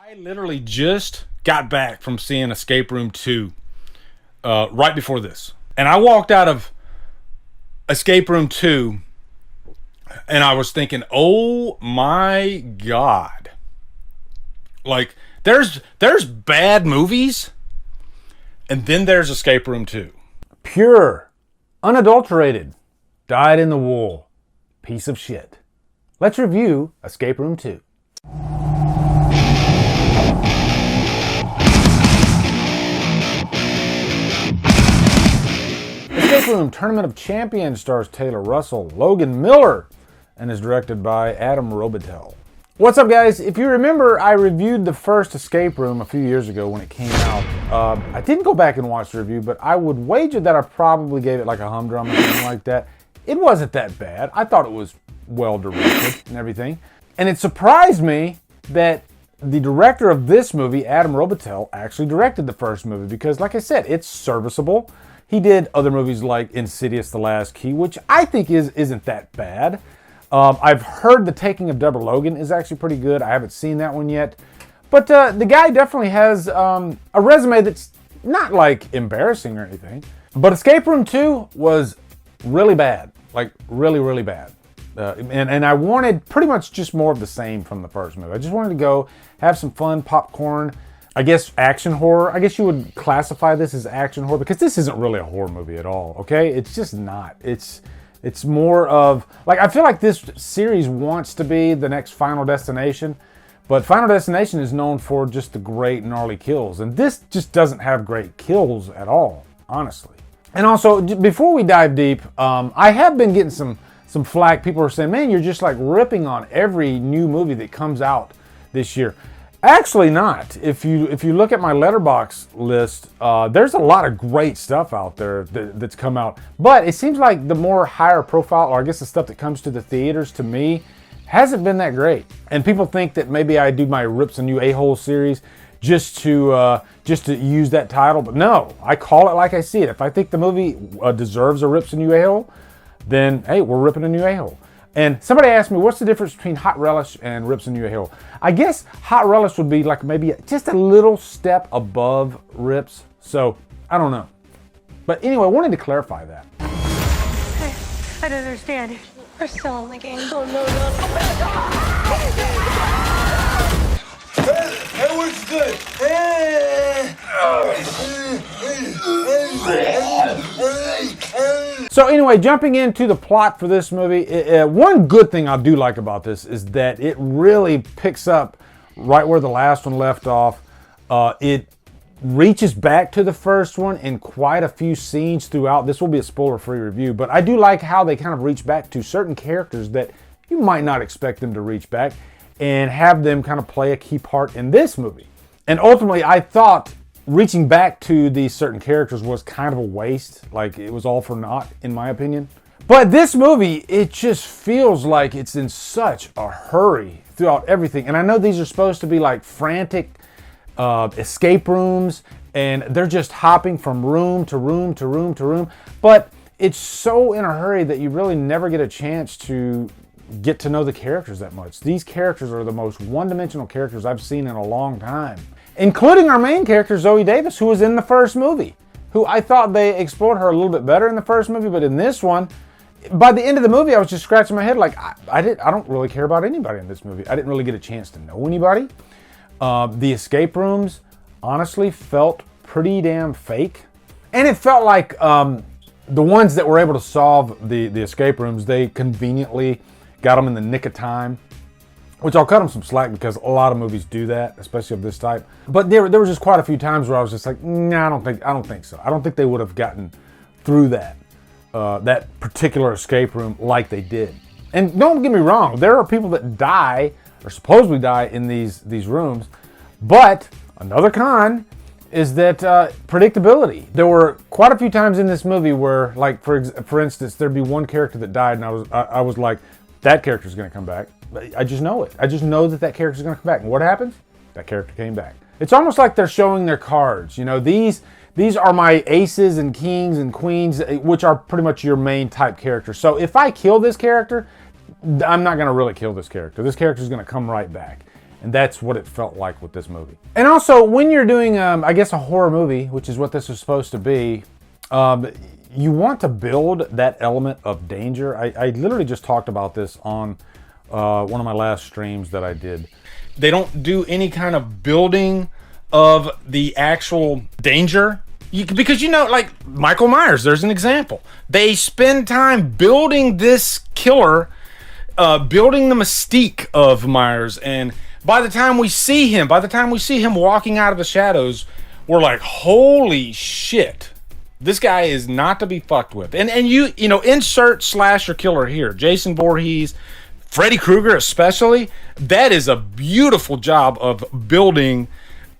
I literally just got back from seeing Escape Room 2 right before this. And I walked out of Escape Room 2 and I was thinking, oh my God. Like, there's bad movies and then there's Escape Room 2. Pure, unadulterated, dyed in the wool, piece of shit. Let's review Escape Room 2. Escape Room Tournament of Champions stars Taylor Russell, Logan Miller, and is directed by Adam Robitaille. What's up, guys? If you remember, I reviewed the first Escape Room a few years ago when it came out. I didn't go back and watch the review, but I would wager that I probably gave it like a humdrum or something like that. It wasn't that bad. I thought it was well directed and everything. And it surprised me that the director of this movie, Adam Robitaille, actually directed the first movie because, like I said, it's serviceable. He did other movies like Insidious: The Last Key, which I think isn't that bad. I've heard The Taking of Deborah Logan is actually pretty good. I haven't seen that one yet. But the guy definitely has a resume that's not like embarrassing or anything. But Escape Room 2 was really bad. Like really, really bad. And I wanted pretty much just more of the same from the first movie. I just wanted to go have some fun, popcorn, I guess action horror. I guess you would classify this as action horror because this isn't really a horror movie at all, okay? It's just not. It's more of, like, I feel like this series wants to be the next Final Destination, but Final Destination is known for just the great gnarly kills, and this just doesn't have great kills at all, honestly. And also, before we dive deep, I have been getting some flack. People are saying, man, you're just like ripping on every new movie that comes out this year. Actually not. If you look at my Letterboxd list, there's a lot of great stuff out there that's come out. But it seems like the more higher profile, or I guess the stuff that comes to the theaters, to me, hasn't been that great. And people think that maybe I do my Rips and New A-Hole series just to use that title. But no, I call it like I see it. If I think the movie deserves a Rips and New A-Hole, then hey, we're ripping a new A-Hole. And somebody asked me, what's the difference between Hot Relish and Rips and New A-Hole? I guess Hot Relish would be like maybe just a little step above Rips. So, I don't know. But anyway, I wanted to clarify that. I don't understand. We're still on the game. Oh, no. That works good. So anyway, jumping into the plot for this movie, one good thing I do like about this is that it really picks up right where the last one left off. It reaches back to the first one in quite a few scenes throughout. This will be a spoiler-free review, but I do like how they kind of reach back to certain characters that you might not expect them to reach back and have them kind of play a key part in this movie. And ultimately, I thought reaching back to these certain characters was kind of a waste. Like, it was all for naught, in my opinion. But this movie, it just feels like it's in such a hurry throughout everything. And I know these are supposed to be like frantic escape rooms, and they're just hopping from room to room to room to room. But it's so in a hurry that you really never get a chance to get to know the characters that much. These characters are the most one-dimensional characters I've seen in a long time, including our main character, Zoe Davis, who was in the first movie, who I thought they explored her a little bit better in the first movie, but in this one, by the end of the movie, I was just scratching my head like, I don't really care about anybody in this movie. I didn't really get a chance to know anybody. The escape rooms, honestly, felt pretty damn fake. And it felt like the ones that were able to solve the escape rooms, they conveniently got them in the nick of time, which I'll cut them some slack because a lot of movies do that, especially of this type. But there was just quite a few times where I was just like, nah, I don't think so. I don't think they would have gotten through that particular escape room like they did. And don't get me wrong, there are people that die or supposedly die in these rooms. But another con is that predictability. There were quite a few times in this movie where, like for instance, there'd be one character that died, and I was like, that character's going to come back. I just know it. I just know that character's going to come back. And what happens? That character came back. It's almost like they're showing their cards. You know, these are my aces and kings and queens, which are pretty much your main type character. So if I kill this character, I'm not going to really kill this character. This character's going to come right back. And that's what it felt like with this movie. And also, when you're doing, I guess, a horror movie, which is what this is supposed to be, you want to build that element of danger. I literally just talked about this on one of my last streams that I did. They don't do any kind of building of the actual danger. Because, you know, like Michael Myers, there's an example. They spend time building this killer, building the mystique of Myers, and by the time we see him walking out of the shadows, we're like, holy shit, this guy is not to be fucked with. And you know, insert slasher killer here, Jason Voorhees, Freddy Krueger especially. That is a beautiful job of building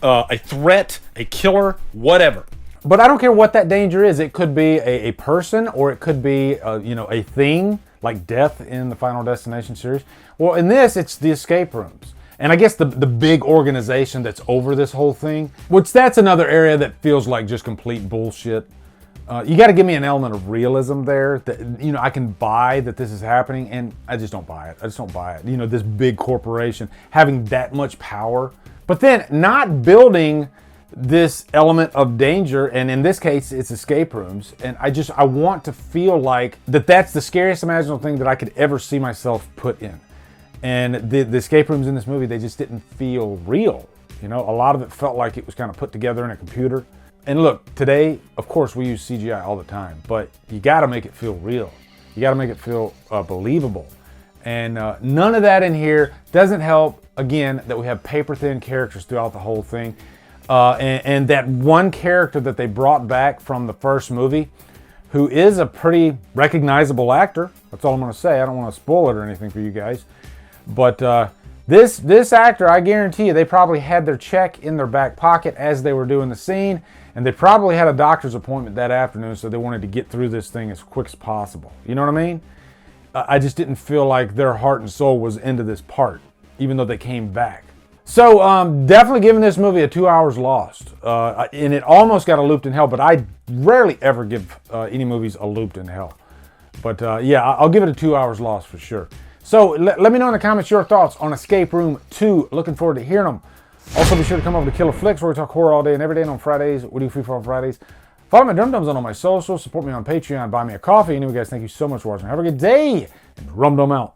a threat, a killer, whatever. But I don't care what that danger is. It could be a person, or it could be you know, a thing like death in the Final Destination series. Well, in this, it's the escape rooms. And I guess the big organization that's over this whole thing, which that's another area that feels like just complete bullshit. You got to give me an element of realism there that, you know, I can buy that this is happening, and I just don't buy it. I just don't buy it. You know, this big corporation having that much power, but then not building this element of danger, and in this case, it's escape rooms. And I want to feel like that's the scariest imaginable thing that I could ever see myself put in. And the escape rooms in this movie, they just didn't feel real. You know, a lot of it felt like it was kind of put together in a computer. And look, today, of course, we use CGI all the time, but you got to make it feel real. You got to make it feel believable. And none of that in here. Doesn't help, again, that we have paper-thin characters throughout the whole thing. And that one character that they brought back from the first movie, who is a pretty recognizable actor. That's all I'm going to say. I don't want to spoil it or anything for you guys. But this actor, I guarantee you, they probably had their check in their back pocket as they were doing the scene, and they probably had a doctor's appointment that afternoon, so they wanted to get through this thing as quick as possible. You know what I mean? I just didn't feel like their heart and soul was into this part, even though they came back. So definitely giving this movie a 2 hours lost. And it almost got a looped in hell, but I rarely ever give any movies a looped in hell. But yeah, I'll give it a 2 hours lost for sure. So let me know in the comments your thoughts on Escape Room 2. Looking forward to hearing them. Also, be sure to come over to Killer Flicks, where we talk horror all day and every day, and on Fridays, we do free for all Fridays. Follow my Drumdums on all my socials. Support me on Patreon. Buy me a coffee. Anyway, guys, thank you so much for watching. Have a good day. And Drumdum out.